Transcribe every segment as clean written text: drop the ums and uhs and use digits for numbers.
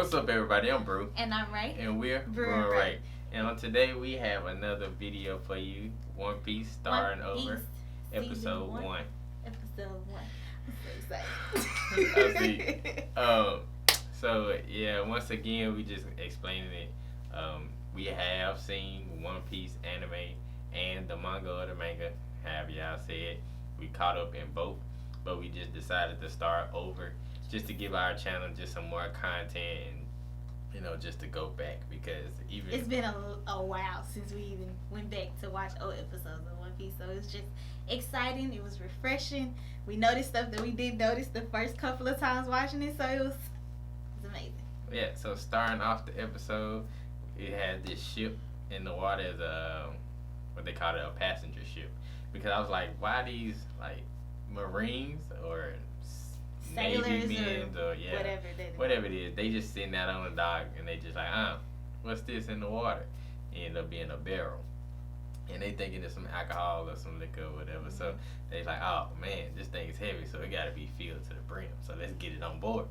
What's up, everybody? I'm Brew. And I'm Ray. And we're Brewing Brewing Ray. Ray. And on today, we have another video for you. One Piece starring One Piece, over season episode 1. Episode 1. I'm so excited. So, yeah, once again, we just explaining it. We have seen One Piece anime and the manga or the manga, however y'all say it. We caught up in both, but we just decided to start over just to give our channel just some more content and, you know, just to go back because even... It's been a while since we even went back to watch old episodes of One Piece, so it's just exciting. It was refreshing. We noticed stuff that we did notice the first couple of times watching it, so it was amazing. Yeah, so starting off the episode, it had this ship in the water as what they call it, a passenger ship. Because I was like, why these, like, Marines or Sailors Navy men or whatever it is, they just sitting out on the dock and they just like, what's this in the water? It ended up being a barrel. And they thinking it's some alcohol or some liquor or whatever. So they like, oh man, this thing is heavy, so it gotta be filled to the brim. So let's get it on board.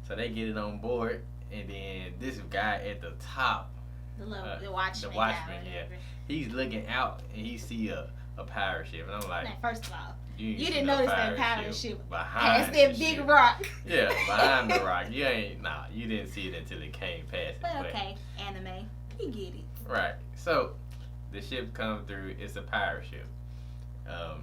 So they get it on board, and then this guy at the top, the watchman, yeah, he's looking out and he see a pirate ship, and I'm like, now, first of all, you see didn't no notice that pirate ship behind past that big ship. rock. Yeah, behind the rock. You didn't see it until it came past it. But okay, anime, we get it. Right. So the ship comes through. It's a pirate ship.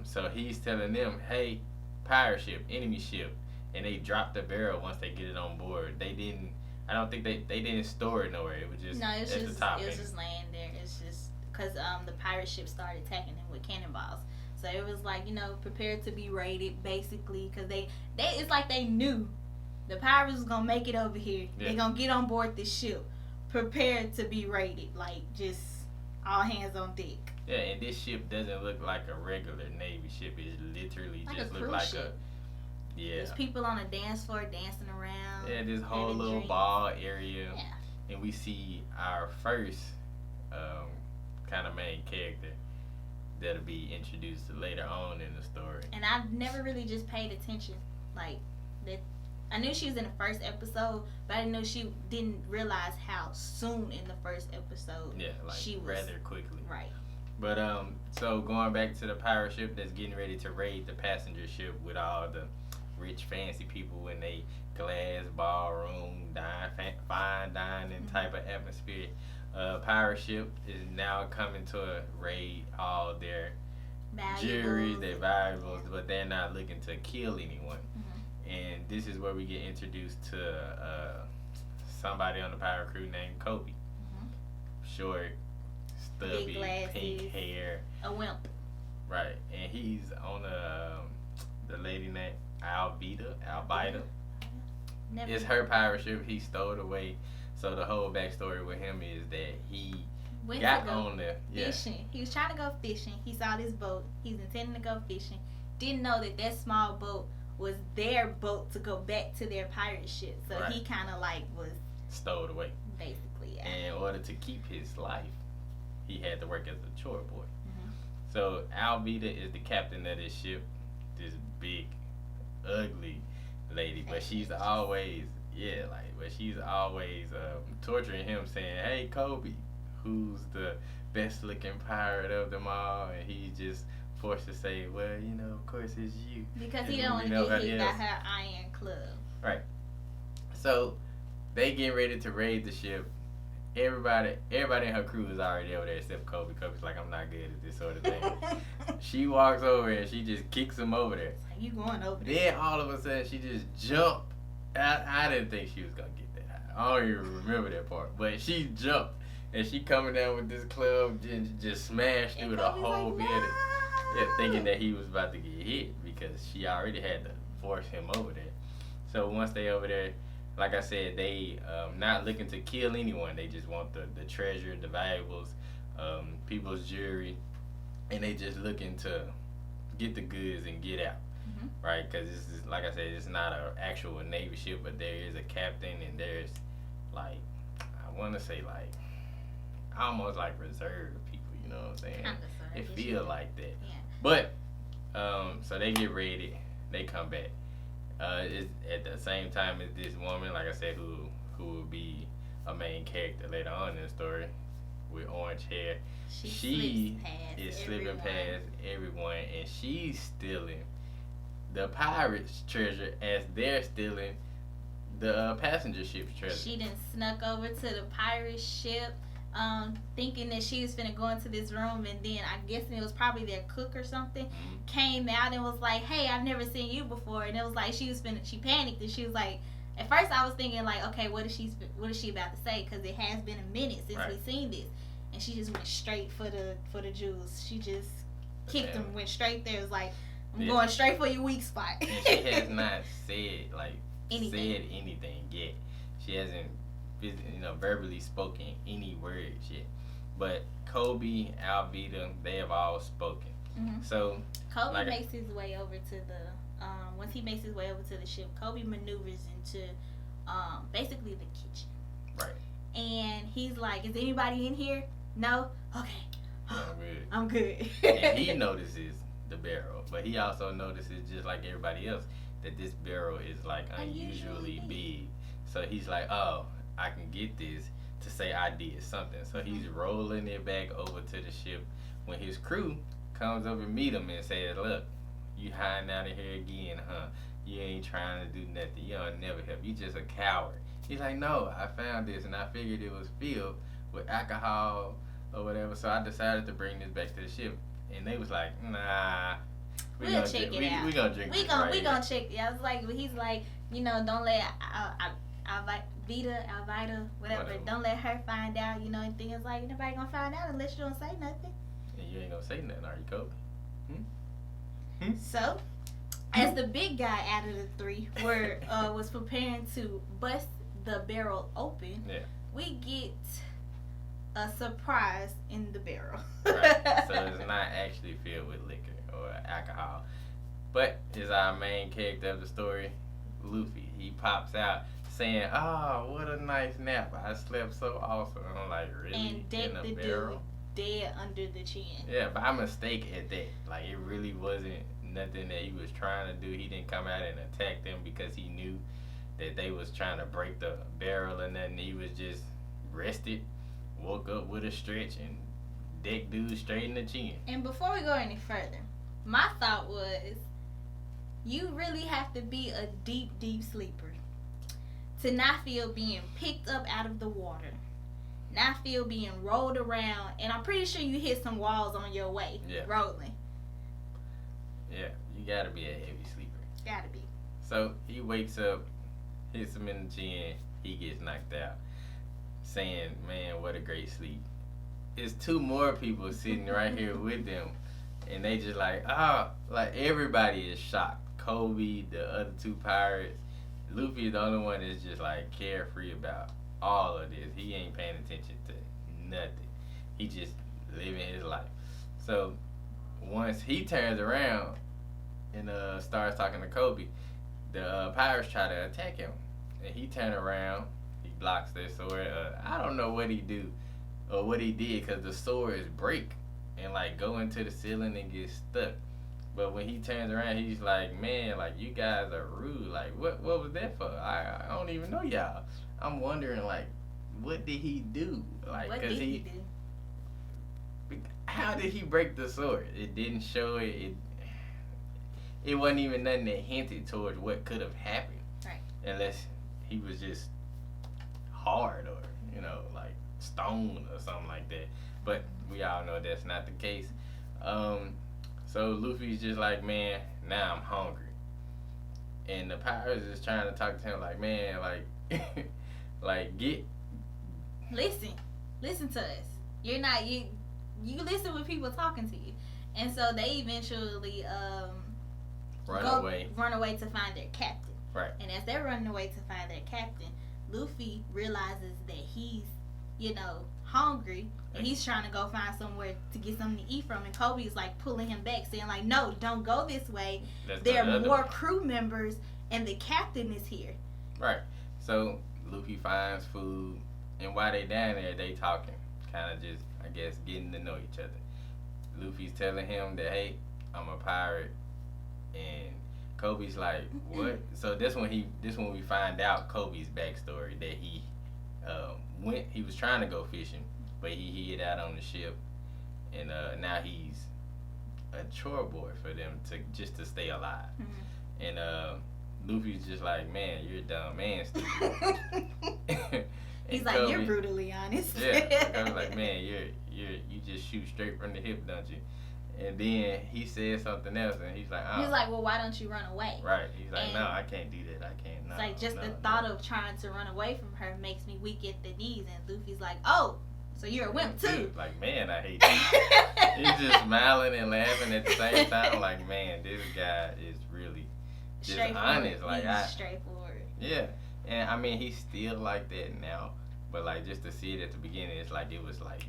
So he's telling them, hey, pirate ship, enemy ship, and they drop the barrel once they get it on board. They didn't. I don't think they didn't store it nowhere. It was just no, it's at just the top. it was just laying there. It's just because the pirate ship started attacking them with cannonballs. So it was like, prepared to be raided, basically, because they it's like they knew the pirates was gonna make it over here. Yeah. They're gonna get on board this ship, prepared to be raided, like just all hands on deck. Yeah, and this ship doesn't look like a regular Navy ship. It literally like just looks like yeah. There's people on a dance floor dancing around. Yeah, this whole little ball area. Yeah. And we see our first kind of main character that'll be introduced later on in the story. And I've never really just paid attention like that. I knew she was in the first episode, but I didn't realize how soon in the first episode. Yeah, like she was rather quickly. Right. But so going back to the pirate ship that's getting ready to raid the passenger ship with all the rich fancy people in a glass ballroom, fine dining type of atmosphere. Pirate ship is now coming to raid all their jewelry, their valuables, but they're not looking to kill anyone. And this is where we get introduced to somebody on the pirate crew named Kobe. Short, stubby, pink hair. A wimp. Right. And he's on the lady named Alvida. It's her pirate ship. He stole it away. So the whole backstory with him is that he got on the fishing. He was trying to go fishing. He saw this boat. He's intending to go fishing. Didn't know that small boat was their boat to go back to their pirate ship. So he kind of like was stowed away. Basically, yeah. And in order to keep his life, he had to work as a chore boy. So Alvida is the captain of this ship. This big, ugly lady, but she's always torturing him, saying, "Hey, Kobe, who's the best looking pirate of them all?" And he's just forced to say, "Well, of course it's you." Because he don't want to get hit by her iron club. Right. So they get ready to raid the ship. Everybody in her crew is already over there except Kobe. Kobe's like, I'm not good at this sort of thing. She walks over and she just kicks him over there. Like, you going over there? Then all of a sudden she just jumped. I didn't think she was gonna get that high. I don't even remember that part. But she jumped and she coming down with this club and just smashed through the whole building. Yeah, thinking that he was about to get hit because she already had to force him over there. So once they over there, like I said, they not looking to kill anyone. They just want the treasure, the valuables, people's jewelry, and they just looking to get the goods and get out, right? Because this is, like I said, it's not an actual Navy ship, but there is a captain and there's like, I want to say like, almost like reserve people. You know what I'm saying? It feel like that. Yeah. But so they get raided. They come back. It's at the same time as this woman, like I said, who who will be a main character later on in the story, with orange hair. She is slipping past everyone, and she's stealing the pirates' treasure as they're stealing the passenger ship's treasure. She done snuck over to the pirate ship, thinking that she was finna go into this room, and then I guess it was probably their cook or something, came out and was like, "Hey, I've never seen you before," and it was like she panicked, and she was like, at first I was thinking like, okay, what is she about to say? Because it has been a minute since we've seen this, and she just went straight for the jewels. She just kicked them, went straight there. It was like, I'm going straight for your weak spot. And she has not said anything yet. She hasn't, verbally spoken any words yet. But Kobe, Alvida, they have all spoken. Mm-hmm. So Kobe makes his way over to the. Once he makes his way over to the ship, Kobe maneuvers into basically the kitchen. Right. And he's like, "Is anybody in here? No? Okay. I'm good." And he notices the barrel, but he also notices, just like everybody else, that this barrel is like unusually big. So he's like, "Oh, I can get this to say I did something." So he's rolling it back over to the ship when his crew comes up and meet him and says, "Look, you hiding out of here again, huh? You ain't trying to do nothing. You don't never help. You just a coward." He's like, "No, I found this and I figured it was filled with alcohol or whatever, so I decided to bring this back to the ship." And they was like, "Nah, we'll check it out. We gonna drink it. We gonna check it." I was like, he's like, don't let Alvida, whatever, don't let her find out. And things like, nobody gonna find out unless you don't say nothing. And you ain't gonna say nothing, are you, Kobe? So, as the big guy out of the three was preparing to bust the barrel open, we get a surprise in the barrel. Right. So it's not actually filled with liquor or alcohol, but is our main character of the story, Luffy. He pops out saying, "Oh, what a nice nap! I slept so awesome." And I'm like, "Really? And decked the barrel? Dude dead under the chin." Yeah, by mistake at that. Like, it really wasn't nothing that he was trying to do. He didn't come out and attack them because he knew that they was trying to break the barrel, and then he was just rested, woke up with a stretch, and decked dude straight in the chin. And before we go any further, my thought was, you really have to be a deep, deep sleeper to not feel being picked up out of the water, not feel being rolled around, and I'm pretty sure you hit some walls on your way rolling. Yeah, you gotta be a heavy sleeper. Gotta be. So he wakes up, hits him in the chin, he gets knocked out, saying, "Man, what a great sleep." It's two more people sitting right here with them, and they just like everybody is shocked. Kobe, the other two pirates, Luffy is the only one that's just like carefree about all of this. He ain't paying attention to nothing. He just living his life. So once he turns around and starts talking to Kobe, the pirates try to attack him, and he turn around, he blocks their sword. I don't know what he do or what he did, because the swords break and like go into the ceiling and get stuck. But when he turns around, he's like, "Man, like, you guys are rude. Like, what was that for? I don't even know y'all." I'm wondering, like, what did he do? Like, what did he do? How did he break the sword? It didn't show it. It wasn't even nothing that hinted towards what could have happened. Right. Unless he was just hard or, like stone or something like that. But we all know that's not the case. So Luffy's just like, "Man, now I'm hungry." And the pirates is trying to talk to him like, "Man, like, get." Listen to us. You're not, you listen when people talking to you. And so they eventually run away to find their captain. Right. And as they're running away to find their captain, Luffy realizes that he's, hungry, and he's trying to go find somewhere to get something to eat from, and Kobe is like pulling him back, saying like, "No, don't go this way. There are more crew members and the captain is here." Right. So Luffy finds food, and while they down there, they talking, kind of just, I guess, getting to know each other. Luffy's telling him that, "Hey, I'm a pirate," and Kobe's like, "What?" So this when we find out Kobe's backstory, that he he was trying to go fishing, but he hid out on the ship, and now he's a chore boy for them to stay alive. And Luffy's just like, man, you're a dumb man, stupid. He's like, Kobe, you're brutally honest. Yeah, I was like, man, you just shoot straight from the hip, don't you? And then he said something else, and he's like, oh. He's like, well, why don't you run away? Right. He's like, no, I can't do that. I can't. No, it's like just no, the thought of trying to run away from her makes me weak at the knees. And Luffy's like, oh, so you're a wimp too. Like, man, I hate that. He's just smiling and laughing at the same time. Like, man, this guy is really just honest. Like, he's straightforward. Yeah, and I mean, he's still like that now. But like, just to see it at the beginning, it's like it was like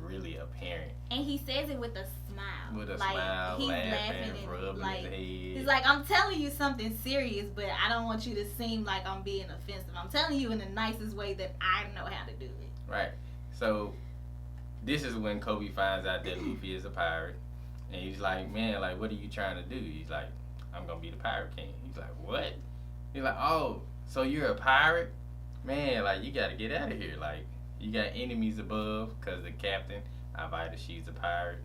really apparent. And he says it with a smile. With a like, smile, he's laughing, and rubbing like, his head. He's like, I'm telling you something serious, but I don't want you to seem like I'm being offensive. I'm telling you in the nicest way that I know how to do it. Right. So this is when Kobe finds out that Luffy is a pirate, and he's like, man, like, what are you trying to do? He's like, I'm gonna be the pirate king. He's like, what? He's like, oh, so you're a pirate? Man, like, you gotta get out of here. Like, you got enemies above, because the captain, Alvida, she's a pirate.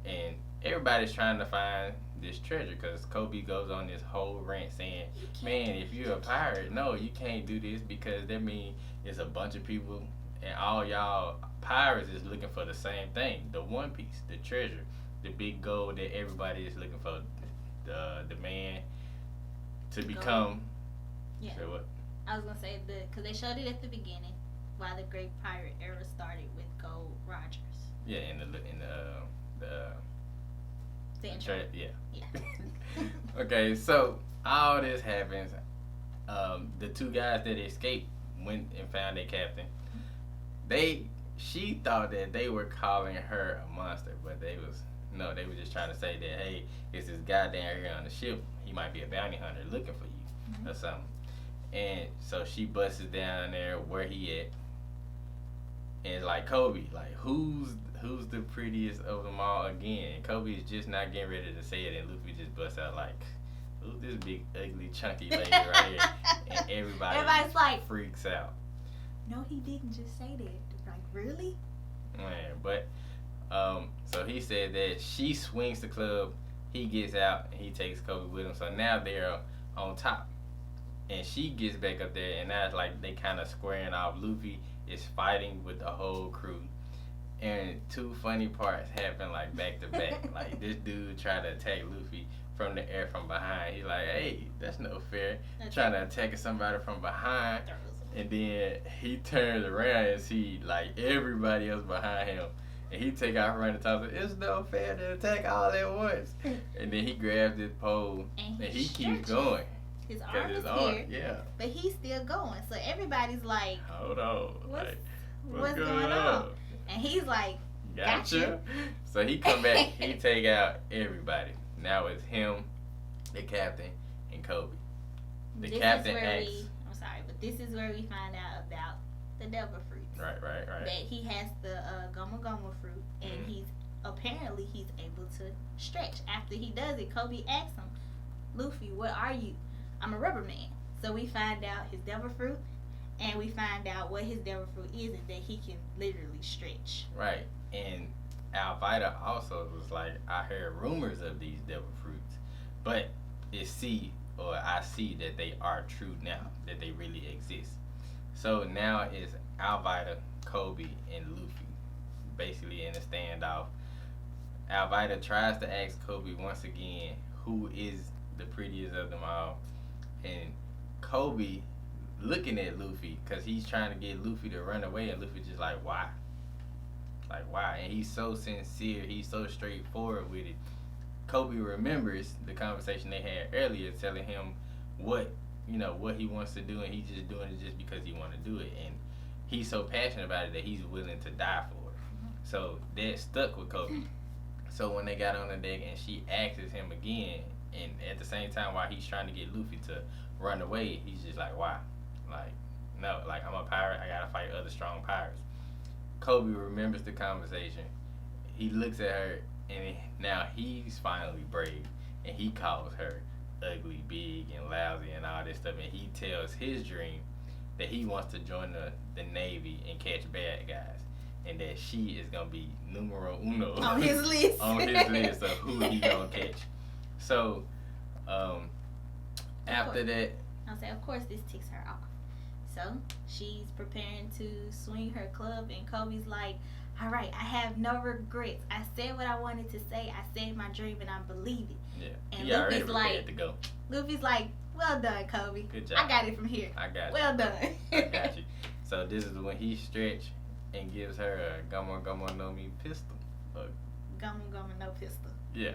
And everybody's trying to find this treasure, because Kobe goes on this whole rant saying, man, if you're a pirate, no, you can't do this, because that means it's a bunch of people, and all y'all pirates is looking for the same thing, the One Piece, the treasure, the big gold that everybody is looking for, the man to become. Yeah. Say what? I was gonna say because they showed it at the beginning, why the Great Pirate Era started with Gold Rogers. Yeah, in the intro. Yeah. Okay, so all this happens. The two guys that escaped went and found their captain. She thought that they were calling her a monster, but they were just trying to say that, hey, it's this guy down here on the ship. He might be a bounty hunter looking for you or something. And so she busts down there where he at. And it's like, Kobe, like, who's the prettiest of them all again? And Kobe is just not getting ready to say it, and Luffy just busts out like, who's this big, ugly, chunky lady right here? And everybody's like, freaks out. No, he didn't just say that. Like, really? Man, but so he said that she swings the club, he gets out, and he takes Kobe with him. So now they're on top. And she gets back up there, and now it's like they kind of squaring off. Luffy is fighting with the whole crew. And two funny parts happen like back to back. Like, this dude tried to attack Luffy from the air from behind. He's like, hey, that's no fair. Trying to attack somebody from behind. And then he turns around and see like everybody else behind him. And he take off running top. It's no fair to attack all at once. And then he grabs his pole and he keeps going. His arm is here, yeah. But he's still going. So everybody's like, hold on. What's going on? And he's like, gotcha. So he come back, he take out everybody. Now it's him, the captain, and Kobe. The captain asks. I'm sorry, but this is where we find out about the devil fruits. Right. That he has the Goma Goma fruit, and he's able to stretch. After he does it, Kobe asks him, Luffy, what are you? I'm a rubber man. So we find out his devil fruit, and we find out what his devil fruit is, and that he can literally stretch. Right. And Alvida also was like, I heard rumors of these devil fruits, but I see that they are true now, that they really exist. So now it's Alvida, Kobe, and Luffy, basically in a standoff. Alvida tries to ask Kobe once again, who is the prettiest of them all? And Kobe looking at Luffy, because he's trying to get Luffy to run away, and Luffy just like, why? Like, why? And he's so sincere, he's so straightforward with it. Kobe remembers the conversation they had earlier, telling him what he wants to do, and he's just doing it just because he wants to do it. And he's so passionate about it that he's willing to die for it. So that stuck with Kobe. So when they got on the deck and she asks him again, and at the same time while he's trying to get Luffy to run away, he's just like, why? Like, no, like, I'm a pirate, I gotta fight other strong pirates. Kobe remembers the conversation. He looks at her, and now he's finally brave, and he calls her ugly, big, and lousy, and all this stuff, and he tells his dream that he wants to join the Navy and catch bad guys, and that she is gonna be numero uno on his list. on his list of who he gonna catch. So, after that, I'll say, of course, this ticks her off. So she's preparing to swing her club, and Kobe's like, all right, I have no regrets. I said what I wanted to say. I said my dream, and I believe it. yeah, And he already Luffy's prepared like, to go. Luffy's like, well done, Kobe. Good job. I got it from here. I got you. Well done. I got you. So this is when he stretch and gives her a Gomu Gomu no Mi pistol. Gomu Gomu no pistol. Yeah.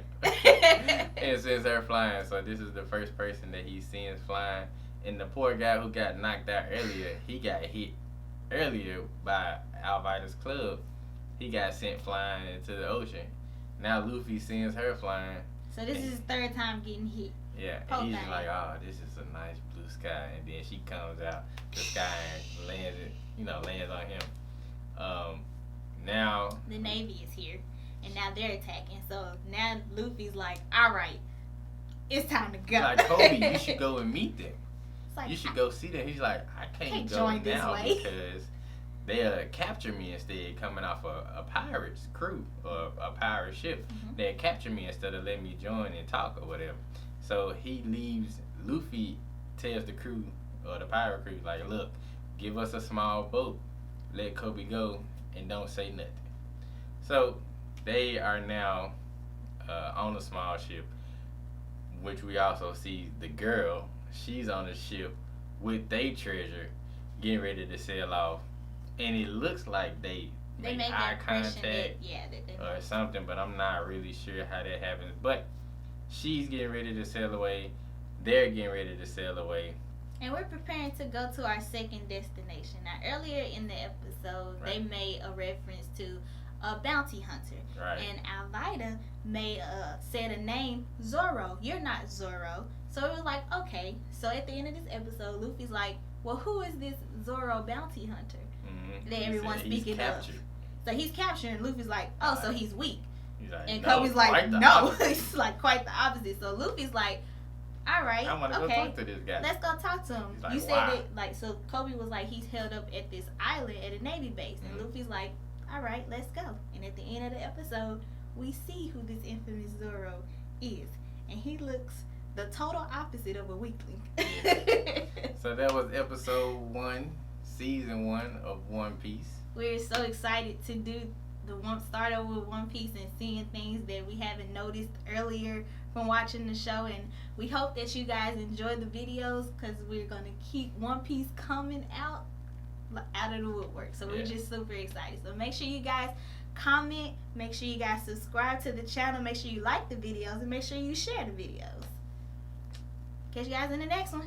And sends her flying. So this is the first person that he sees flying. And the poor guy who got knocked out earlier, he got hit earlier by Alvida's club. He got sent flying into the ocean. Now Luffy sends her flying. So this is his third time getting hit. Yeah, and he's like, oh, this is a nice blue sky. And then she comes out the sky and lands on him. Now the Navy is here, and now they're attacking. So now Luffy's like, all right, it's time to go. Like, Kobe, you should go and meet them. Like, You should go see them. He's like, I can't go join this now way. because they'll capture me instead, coming off a pirate's crew or a pirate ship. Mhm. They'll capture me instead of letting me join and talk or whatever. So he leaves. Luffy tells the crew or the pirate crew, like, look, give us a small boat, let Kobe go, and don't say nothing. So they are now on a small ship, which we also see the girl. She's on the ship with their treasure, getting ready to sail off, and it looks like they make eye contact or something, but I'm not really sure how that happens. But she's getting ready to sail away. They're getting ready to sail away. And we're preparing to go to our second destination. Now, earlier in the episode, they made a reference to a bounty hunter. Right. And Alvida said a name, Zoro. You're not Zoro. So it was like, okay. So at the end of this episode, Luffy's like, well, who is this Zoro bounty hunter that everyone's speaking of? So he's captured, and Luffy's like, oh, so he's weak. He's like, And no, Kobe's like, quite the no. opposite. It's like quite the opposite. So Luffy's like, all right, I want to go talk to this guy. let's go talk to him. He's like, You said "Why?" it like, so Kobe was like, he's held up at this island at a Navy base, and Luffy's like, all right, let's go. And at the end of the episode, we see who this infamous Zoro is, and he looks the total opposite of a weakling. So that was episode 1, season 1 of One Piece. We're so excited to do start over with One Piece and seeing things that we haven't noticed earlier from watching the show, and we hope that you guys enjoy the videos because we're gonna keep One Piece coming out of the woodwork. So we're just super excited. So make sure you guys comment, make sure you guys subscribe to the channel, make sure you like the videos, and make sure you share the videos. Catch you guys in the next one.